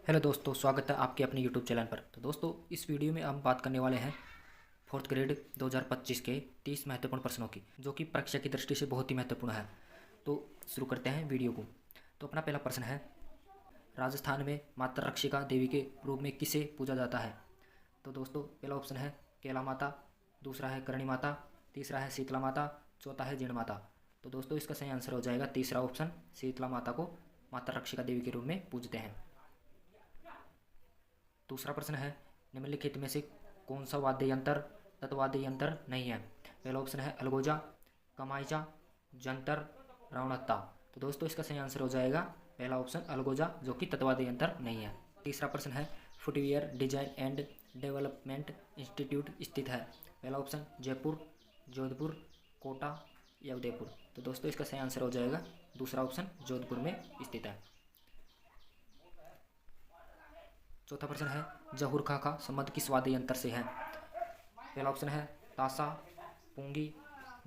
Hello दोस्तों, स्वागत है आपके अपने यूट्यूब चैनल पर। तो दोस्तों, इस वीडियो में हम बात करने वाले हैं फोर्थ ग्रेड 2025 के 30 महत्वपूर्ण प्रश्नों की, जो कि परीक्षा की दृष्टि से बहुत ही महत्वपूर्ण है। तो शुरू करते हैं वीडियो को। तो अपना पहला प्रश्न है, राजस्थान में माता रक्षिका देवी के रूप में किसे पूजा जाता है? तो दोस्तों, पहला ऑप्शन है कैला माता, दूसरा है करणी माता, तीसरा है शीतला माता, चौथा है जीण माता। तो दोस्तों, इसका सही आंसर हो जाएगा तीसरा ऑप्शन, शीतला माता को माता रक्षिका देवी के रूप में पूजते हैं। दूसरा प्रश्न है, निम्नलिखित में से कौन सा वाद्य यंत्र तत्वाद्य यंत्र नहीं है? पहला ऑप्शन है अलगोजा, कमाइजा, जंतर, रावणत्ता। तो दोस्तों, इसका सही आंसर हो जाएगा पहला ऑप्शन अलगोजा, जो कि तत्वाद्य यंत्र नहीं है। तीसरा प्रश्न है, footwear design and development institute स्थित है? पहला ऑप्शन जयपुर, जोधपुर, कोटा या उदयपुर। तो दोस्तों, इसका सही आंसर हो जाएगा दूसरा ऑप्शन, जोधपुर में स्थित है। चौथा प्रश्न है, जहूर खा का संबंध किस वाद्य यंत्र से है? पहला ऑप्शन है ताशा, पुंगी,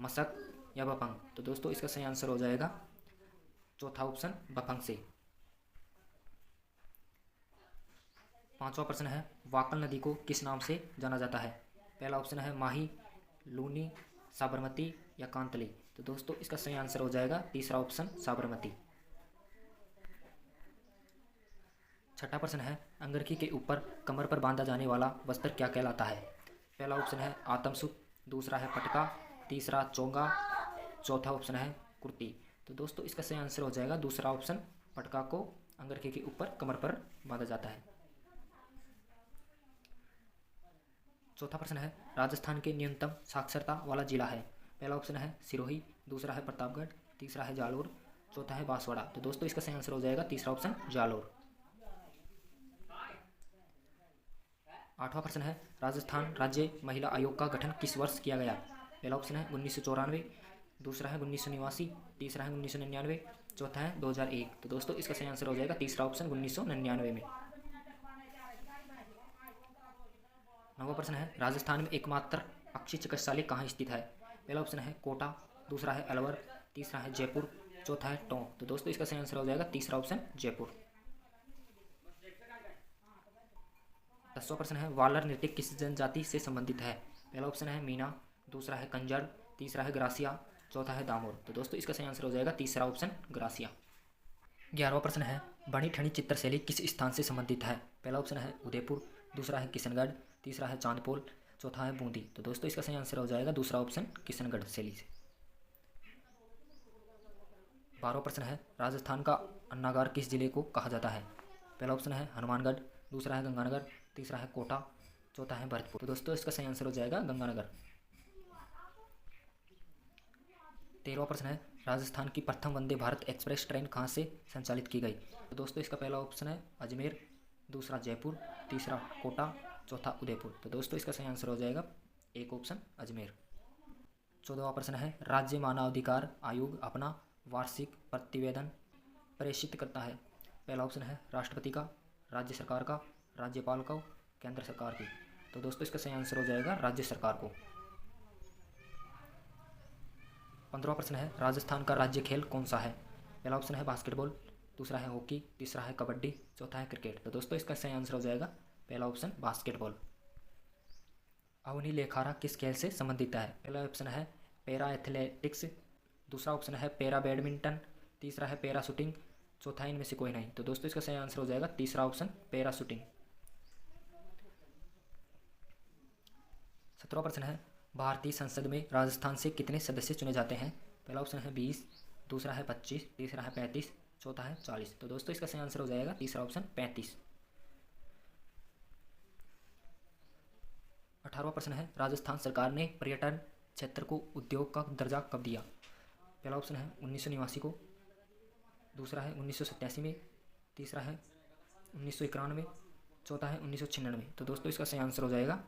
मशक या बफंग। तो दोस्तों, इसका सही आंसर हो जाएगा चौथा ऑप्शन, बफंग से। पांचवा प्रश्न है, वाकल नदी को किस नाम से जाना जाता है? पहला ऑप्शन है माही, लूनी, साबरमती या कांतली। तो दोस्तों, इसका सही आंसर हो जाएगा तीसरा ऑप्शन, साबरमती। छठा प्रश्न है, अंगरखी के ऊपर कमर पर बांधा जाने वाला वस्त्र क्या कहलाता है? पहला ऑप्शन है आतमसुक, दूसरा है पटका, तीसरा चोंगा, चौथा ऑप्शन है कुर्ती। तो दोस्तों, इसका सही आंसर हो जाएगा दूसरा ऑप्शन, पटका को अंगरखी के ऊपर कमर पर बांधा जाता है। चौथा प्रश्न है, राजस्थान के न्यूनतम साक्षरता वाला जिला है? पहला ऑप्शन है सिरोही, दूसरा है प्रतापगढ़, तीसरा है जालोर, चौथा है बांसवाड़ा। तो दोस्तों, इसका सही आंसर हो जाएगा तीसरा ऑप्शन, जालोर। आठवां प्रश्न है, राजस्थान राज्य महिला आयोग का गठन किस वर्ष किया गया? पहला ऑप्शन है 1994, दूसरा है 1989, तीसरा है 1999, चौथा है 2001। तो दोस्तों, इसका सही आंसर हो जाएगा तीसरा ऑप्शन, 1999 में। नौवां प्रश्न है, राजस्थान में एकमात्र पक्षी चिकित्सालय कहाँ स्थित है? पहला ऑप्शन है कोटा, दूसरा है अलवर, तीसरा है जयपुर, चौथा है टोंक। तो दोस्तों, इसका सही आंसर हो जाएगा तीसरा ऑप्शन, जयपुर। 10वां प्रश्न है, वालर नृत्य किस जनजाति से संबंधित है? पहला ऑप्शन है मीना, दूसरा है कंजड़, तीसरा है ग्रासिया, चौथा है दामोर। तो दोस्तों, इसका सही आंसर हो जाएगा तीसरा ऑप्शन, ग्रासिया। 11वां प्रश्न है, बनी ठनी चित्रशैली किस स्थान से संबंधित है? पहला ऑप्शन है उदयपुर, दूसरा है किशनगढ़, तीसरा है चांदपोल, चौथा है बूंदी। तो दोस्तों, इसका सही आंसर हो जाएगा दूसरा ऑप्शन, किशनगढ़ शैली से। 12वां प्रश्न है, राजस्थान का अन्नागार किस जिले को कहा जाता है? पहला ऑप्शन है हनुमानगढ़, दूसरा है गंगानगर, तीसरा है कोटा, चौथा है भरतपुर। तो दोस्तों, इसका सही आंसर हो जाएगा गंगानगर। 13वां प्रश्न है, राजस्थान की प्रथम वंदे भारत एक्सप्रेस ट्रेन कहाँ से संचालित की गई? तो दोस्तों, इसका पहला ऑप्शन है अजमेर, दूसरा जयपुर, तीसरा कोटा, चौथा उदयपुर। तो दोस्तों, इसका सही आंसर हो जाएगा एक ऑप्शन, अजमेर। 14वां प्रश्न है, राज्य मानवाधिकार आयोग अपना वार्षिक प्रतिवेदन प्रेषित करता है? पहला ऑप्शन है राष्ट्रपति का, राज्य सरकार का, राज्यपाल का, केंद्र सरकार की। तो दोस्तों, इसका सही आंसर हो जाएगा राज्य सरकार को। 15वां प्रश्न है, राजस्थान का राज्य खेल कौन सा है? पहला ऑप्शन है बास्केटबॉल, दूसरा है हॉकी, तीसरा है कबड्डी, चौथा है क्रिकेट। तो दोस्तों, इसका सही आंसर हो जाएगा पहला ऑप्शन, बास्केटबॉल। अवनी लेखारा किस खेल से संबंधित है? पहला ऑप्शन है पैरा एथलेटिक्स, दूसरा ऑप्शन है पैरा बैडमिंटन, तीसरा है पैरा शूटिंग, चौथा इनमें से कोई नहीं। तो दोस्तों, इसका सही आंसर हो जाएगा तीसरा ऑप्शन, पैरा शूटिंग। 17वां प्रश्न है, भारतीय संसद में राजस्थान से कितने सदस्य चुने जाते हैं? पहला ऑप्शन है 20, दूसरा है 25, तीसरा है 35, चौथा है 40। तो दोस्तों, इसका सही आंसर हो जाएगा तीसरा ऑप्शन, 35। 18वां प्रश्न है, राजस्थान सरकार ने पर्यटन क्षेत्र को उद्योग का दर्जा कब दिया? पहला ऑप्शन है 1989 को, दूसरा है 1987 में, तीसरा है 1991, चौथा है 1996। तो दोस्तों, इसका सही आंसर हो जाएगा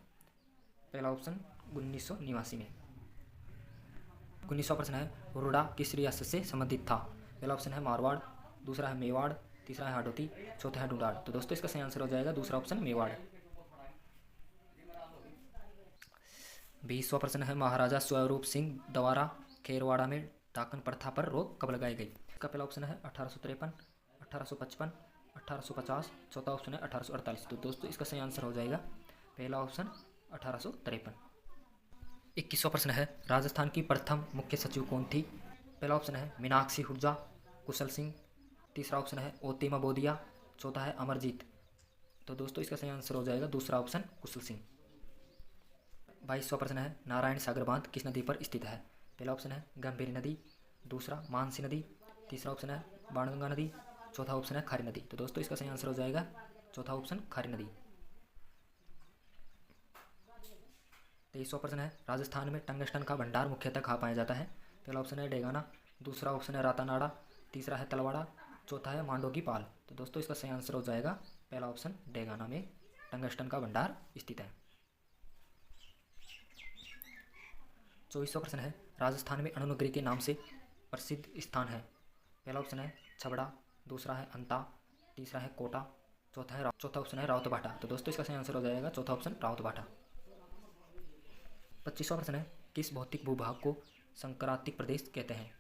पहला ऑप्शन, 1989 में। 19वां प्रश्न है, हुरडा किस रियासत से संबंधित था? पहला ऑप्शन है मारवाड़, दूसरा है मेवाड़, तीसरा है हाडोती, चौथा है डूडार। तो दोस्तों, इसका सही आंसर हो जाएगा दूसरा ऑप्शन, मेवाड़। 20वां प्रश्न है, महाराजा स्वरूप सिंह द्वारा खेरवाड़ा में डाकन प्रथा पर रोक कब लगाई गई? इसका पहला ऑप्शन है 1853, 1855, 1850, चौथा ऑप्शन है 1848। तो दोस्तों इसका सही आंसर हो जाएगा पहला ऑप्शन 1853। 21वां प्रश्न है, राजस्थान की प्रथम मुख्य सचिव कौन थी? पहला ऑप्शन है मीनाक्षी हुड्जा, कुशल सिंह, तीसरा ऑप्शन है ओतिमा बोदिया, चौथा है अमरजीत। तो दोस्तों इसका सही आंसर हो जाएगा दूसरा ऑप्शन कुशल सिंह। 22वां प्रश्न है, नारायण सागर बांध किस नदी पर स्थित है? पहला ऑप्शन है गंभीरी नदी, दूसरा मानसी नदी, तीसरा ऑप्शन है बाणगंगा नदी, चौथा ऑप्शन है खारी नदी। तो दोस्तों इसका सही आंसर हो जाएगा चौथा ऑप्शन खारी नदी। 23वां प्रश्न है, राजस्थान में टंगस्टन का भंडार मुख्यतः कहाँ पाया जाता है? पहला ऑप्शन है डेगाना, दूसरा ऑप्शन है रातानाड़ा, तीसरा है तलवाड़ा, चौथा है मांडो की पाल। तो दोस्तों इसका सही आंसर हो जाएगा पहला ऑप्शन डेगाना में टंगस्टन का भंडार स्थित है। 24वां प्रश्न है, राजस्थान में अणुनगरी के नाम से प्रसिद्ध स्थान है? पहला ऑप्शन है छबड़ा, दूसरा है अंता, तीसरा है कोटा, चौथा ऑप्शन है रावतभाटा। तो दोस्तों इसका सही आंसर हो जाएगा चौथा ऑप्शन रावतभाटा। 25वां प्रश्न है, किस भौतिक भूभाग को संक्रांतिक प्रदेश कहते हैं?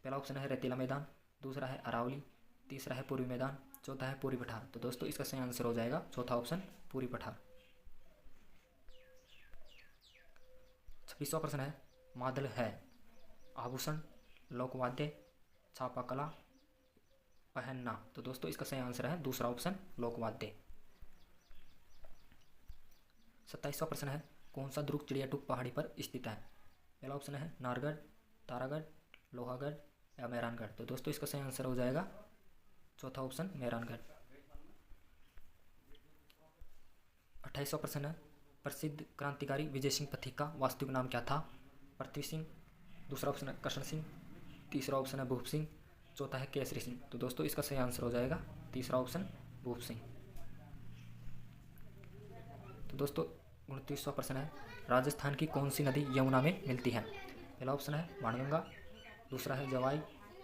पहला ऑप्शन है रेतीला मैदान, दूसरा है अरावली, तीसरा है पूर्वी मैदान, चौथा है पूरी पठार। तो दोस्तों इसका सही आंसर हो जाएगा चौथा ऑप्शन पूरी पठार। 26वां प्रश्न है, मादल है आभूषण, लोकवाद्य, छापाकला, पहनना। तो दोस्तों इसका सही आंसर है दूसरा ऑप्शन लोकवाद्य। 27वां प्रश्न है, कौन सा दुर्ग चिड़ियाटूप पहाड़ी पर स्थित है? पहला ऑप्शन है नारगढ़, तारागढ़, लोहागढ़ या मेहरानगढ़। तो दोस्तों इसका सही आंसर हो जाएगा चौथा ऑप्शन मेहरानगढ़। 28वां प्रश्न है, प्रसिद्ध क्रांतिकारी विजय सिंह पथिक का वास्तविक नाम क्या था? पृथ्वी सिंह, दूसरा ऑप्शन है कृष्ण सिंह, तीसरा ऑप्शन है भूप सिंह, चौथा है केसरी सिंह। तो दोस्तों इसका सही आंसर हो जाएगा तीसरा ऑप्शन भूप सिंह। तो दोस्तों 29वां प्रश्न है, राजस्थान की कौन सी नदी यमुना में मिलती है? पहला ऑप्शन है बाणगंगा, दूसरा है जवाई,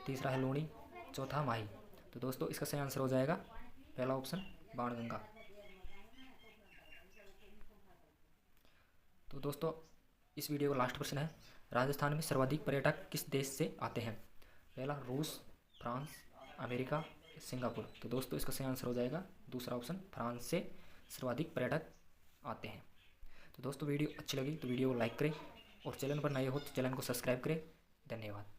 तीसरा है लूणी, चौथा माही। तो दोस्तों इसका सही आंसर हो जाएगा पहला ऑप्शन बाणगंगा। तो दोस्तों इस वीडियो का लास्ट प्रश्न है, राजस्थान में सर्वाधिक पर्यटक किस देश से आते हैं? पहला रूस, फ्रांस, अमेरिका, सिंगापुर। तो दोस्तों इसका सही आंसर हो जाएगा दूसरा ऑप्शन फ्रांस से सर्वाधिक पर्यटक आते हैं। तो दोस्तों वीडियो अच्छी लगी तो वीडियो को लाइक करें और चैनल पर नए हो तो चैनल को सब्सक्राइब करें। धन्यवाद।